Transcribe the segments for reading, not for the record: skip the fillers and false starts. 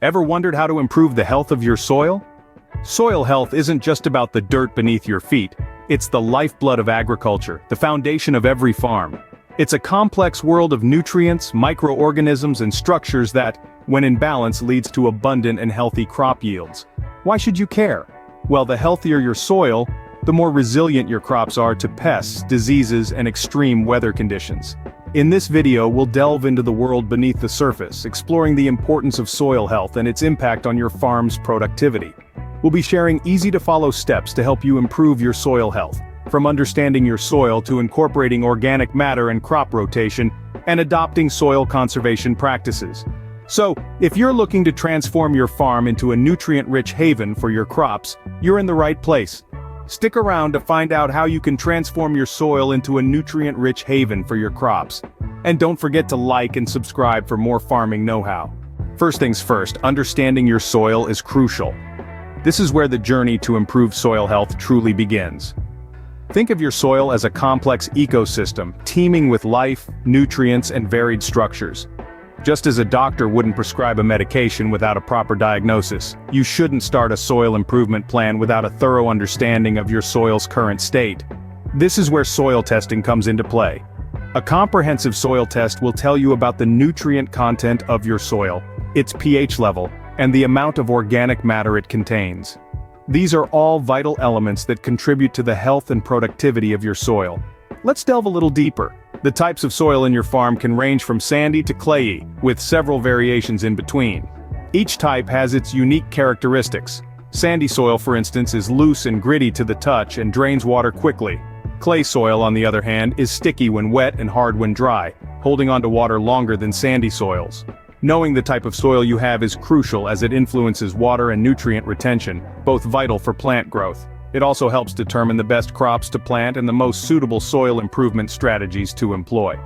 Ever wondered how to improve the health of your soil? Soil health isn't just about the dirt beneath your feet, it's the lifeblood of agriculture, the foundation of every farm. It's a complex world of nutrients, microorganisms, and structures that, when in balance, leads to abundant and healthy crop yields. Why should you care? Well, the healthier your soil, the more resilient your crops are to pests, diseases, and extreme weather conditions. In this video, we'll delve into the world beneath the surface, exploring the importance of soil health and its impact on your farm's productivity. We'll be sharing easy-to-follow steps to help you improve your soil health, from understanding your soil to incorporating organic matter and crop rotation, and adopting soil conservation practices. So, if you're looking to transform your farm into a nutrient-rich haven for your crops, you're in the right place. Stick around to find out how you can transform your soil into a nutrient-rich haven for your crops. And don't forget to like and subscribe for more farming know-how. First things first, understanding your soil is crucial. This is where the journey to improve soil health truly begins. Think of your soil as a complex ecosystem, teeming with life, nutrients, and varied structures. Just as a doctor wouldn't prescribe a medication without a proper diagnosis, you shouldn't start a soil improvement plan without a thorough understanding of your soil's current state. This is where soil testing comes into play. A comprehensive soil test will tell you about the nutrient content of your soil, its pH level, and the amount of organic matter it contains. These are all vital elements that contribute to the health and productivity of your soil. Let's delve a little deeper. The types of soil in your farm can range from sandy to clayey, with several variations in between. Each type has its unique characteristics. Sandy soil, for instance, is loose and gritty to the touch and drains water quickly. Clay soil, on the other hand, is sticky when wet and hard when dry, holding onto water longer than sandy soils. Knowing the type of soil you have is crucial as it influences water and nutrient retention, both vital for plant growth. It also helps determine the best crops to plant and the most suitable soil improvement strategies to employ.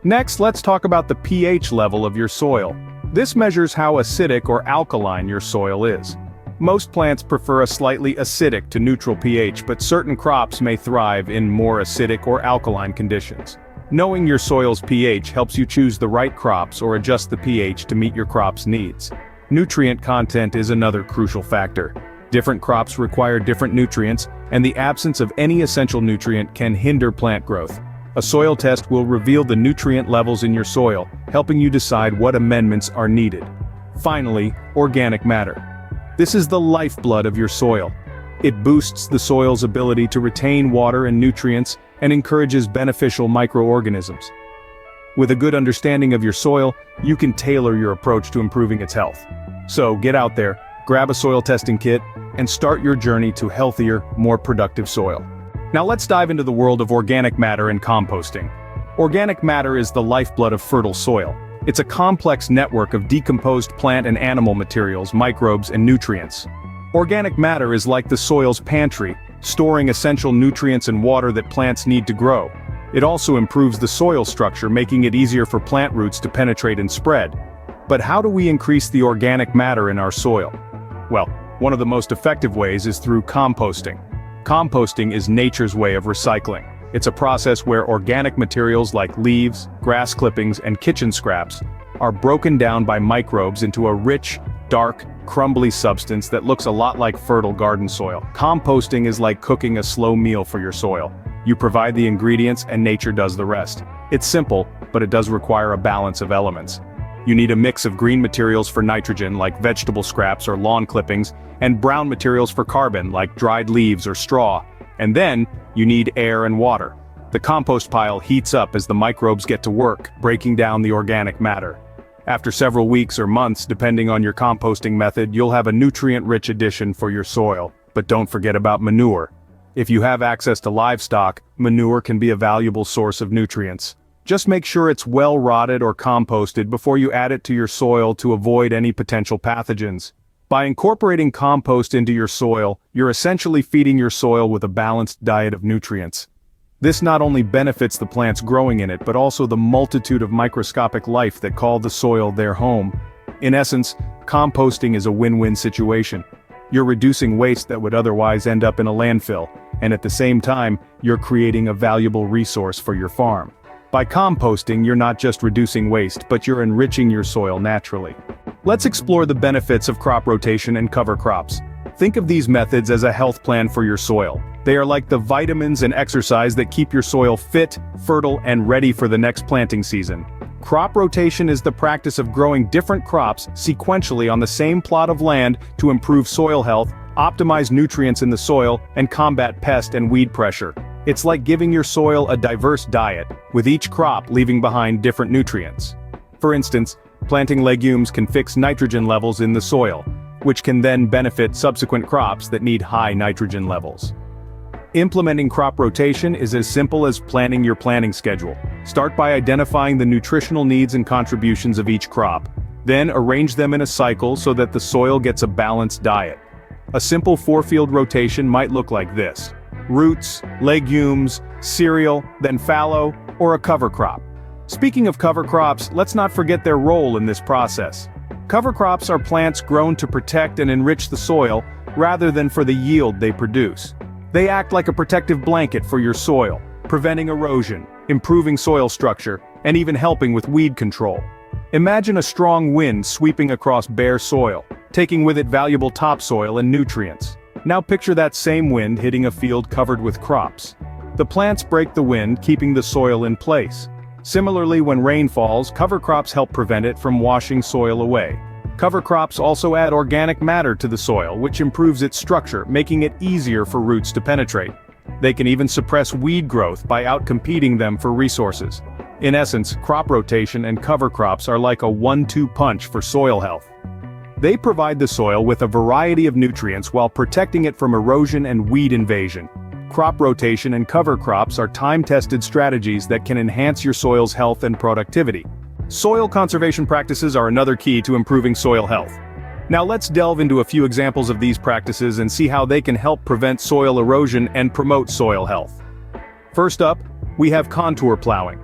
Next, let's talk about the pH level of your soil. This measures how acidic or alkaline your soil is. Most plants prefer a slightly acidic to neutral pH, but certain crops may thrive in more acidic or alkaline conditions. Knowing your soil's pH helps you choose the right crops or adjust the pH to meet your crop's needs. Nutrient content is another crucial factor. Different crops require different nutrients, and the absence of any essential nutrient can hinder plant growth. A soil test will reveal the nutrient levels in your soil, helping you decide what amendments are needed. Finally, organic matter. This is the lifeblood of your soil. It boosts the soil's ability to retain water and nutrients and encourages beneficial microorganisms. With a good understanding of your soil, you can tailor your approach to improving its health. So get out there, grab a soil testing kit, and start your journey to healthier, more productive soil. Now let's dive into the world of organic matter and composting. Organic matter is the lifeblood of fertile soil. It's a complex network of decomposed plant and animal materials, microbes, and nutrients. Organic matter is like the soil's pantry, storing essential nutrients and water that plants need to grow. It also improves the soil structure, making it easier for plant roots to penetrate and spread. But how do we increase the organic matter in our soil? Well, one of the most effective ways is through composting. Composting is nature's way of recycling. It's a process where organic materials like leaves, grass clippings, and kitchen scraps are broken down by microbes into a rich, dark, crumbly substance that looks a lot like fertile garden soil. Composting is like cooking a slow meal for your soil. You provide the ingredients and nature does the rest. It's simple, but it does require a balance of elements. You need a mix of green materials for nitrogen, like vegetable scraps or lawn clippings, and brown materials for carbon, like dried leaves or straw. And then, you need air and water. The compost pile heats up as the microbes get to work, breaking down the organic matter. After several weeks or months, depending on your composting method, you'll have a nutrient-rich addition for your soil. But don't forget about manure. If you have access to livestock, manure can be a valuable source of nutrients. Just make sure it's well rotted or composted before you add it to your soil to avoid any potential pathogens. By incorporating compost into your soil, you're essentially feeding your soil with a balanced diet of nutrients. This not only benefits the plants growing in it, but also the multitude of microscopic life that call the soil their home. In essence, composting is a win-win situation. You're reducing waste that would otherwise end up in a landfill, and at the same time, you're creating a valuable resource for your farm. By composting, you're not just reducing waste, but you're enriching your soil naturally. Let's explore the benefits of crop rotation and cover crops. Think of these methods as a health plan for your soil. They are like the vitamins and exercise that keep your soil fit, fertile, and ready for the next planting season. Crop rotation is the practice of growing different crops sequentially on the same plot of land to improve soil health, optimize nutrients in the soil, and combat pest and weed pressure. It's like giving your soil a diverse diet, with each crop leaving behind different nutrients. For instance, planting legumes can fix nitrogen levels in the soil, which can then benefit subsequent crops that need high nitrogen levels. Implementing crop rotation is as simple as planning your planting schedule. Start by identifying the nutritional needs and contributions of each crop. Then arrange them in a cycle so that the soil gets a balanced diet. A simple 4-field rotation might look like this: roots, legumes, cereal, then fallow, or a cover crop. Speaking of cover crops, let's not forget their role in this process. Cover crops are plants grown to protect and enrich the soil, rather than for the yield they produce. They act like a protective blanket for your soil, preventing erosion, improving soil structure, and even helping with weed control. Imagine a strong wind sweeping across bare soil, taking with it valuable topsoil and nutrients. Now picture that same wind hitting a field covered with crops. The plants break the wind, keeping the soil in place. Similarly, when rain falls, cover crops help prevent it from washing soil away. Cover crops also add organic matter to the soil, which improves its structure, making it easier for roots to penetrate. They can even suppress weed growth by outcompeting them for resources. In essence, crop rotation and cover crops are like a 1-2 punch for soil health. They provide the soil with a variety of nutrients while protecting it from erosion and weed invasion. Crop rotation and cover crops are time-tested strategies that can enhance your soil's health and productivity. Soil conservation practices are another key to improving soil health. Now let's delve into a few examples of these practices and see how they can help prevent soil erosion and promote soil health. First up, we have contour plowing.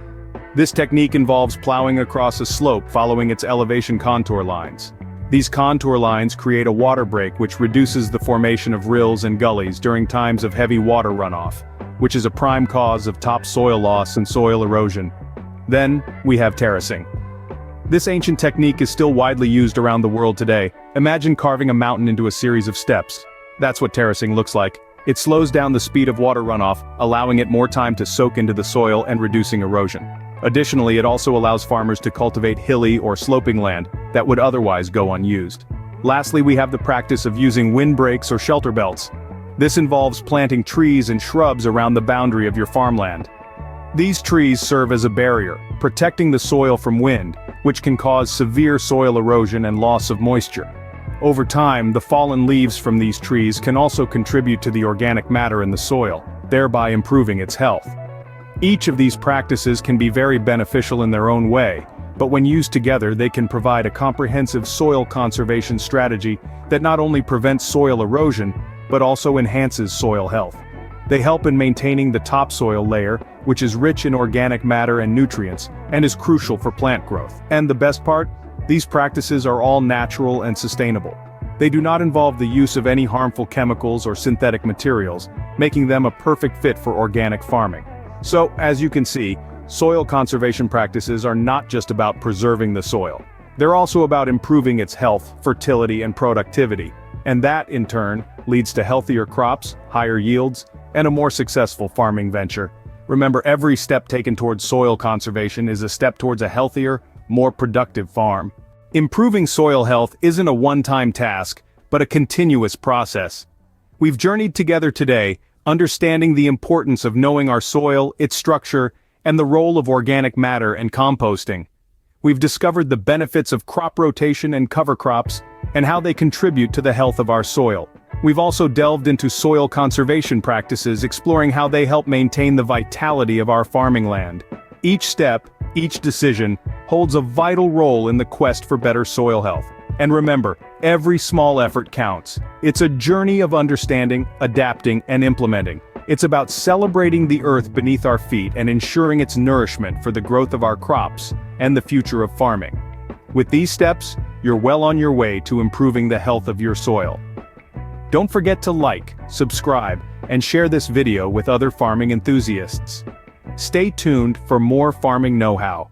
This technique involves plowing across a slope following its elevation contour lines. These contour lines create a water break which reduces the formation of rills and gullies during times of heavy water runoff, which is a prime cause of topsoil loss and soil erosion. Then, we have terracing. This ancient technique is still widely used around the world today. Imagine carving a mountain into a series of steps. That's what terracing looks like. It slows down the speed of water runoff, allowing it more time to soak into the soil and reducing erosion. Additionally, it also allows farmers to cultivate hilly or sloping land that would otherwise go unused. Lastly, we have the practice of using windbreaks or shelter belts. This involves planting trees and shrubs around the boundary of your farmland. These trees serve as a barrier, protecting the soil from wind, which can cause severe soil erosion and loss of moisture. Over time, the fallen leaves from these trees can also contribute to the organic matter in the soil, thereby improving its health. Each of these practices can be very beneficial in their own way, but when used together they can provide a comprehensive soil conservation strategy that not only prevents soil erosion, but also enhances soil health. They help in maintaining the topsoil layer, which is rich in organic matter and nutrients, and is crucial for plant growth. And the best part? These practices are all natural and sustainable. They do not involve the use of any harmful chemicals or synthetic materials, making them a perfect fit for organic farming. So, as you can see, soil conservation practices are not just about preserving the soil. They're also about improving its health, fertility, and productivity. And that, in turn, leads to healthier crops, higher yields, and a more successful farming venture. Remember, every step taken towards soil conservation is a step towards a healthier, more productive farm. Improving soil health isn't a one-time task, but a continuous process. We've journeyed together today, understanding the importance of knowing our soil, its structure, and the role of organic matter and composting. We've discovered the benefits of crop rotation and cover crops, and how they contribute to the health of our soil. We've also delved into soil conservation practices, exploring how they help maintain the vitality of our farming land. Each step, each decision, holds a vital role in the quest for better soil health. And remember, every small effort counts. It's a journey of understanding, adapting, and implementing. It's about celebrating the earth beneath our feet and ensuring its nourishment for the growth of our crops and the future of farming. With these steps, you're well on your way to improving the health of your soil. Don't forget to like, subscribe, and share this video with other farming enthusiasts. Stay tuned for more farming know-how.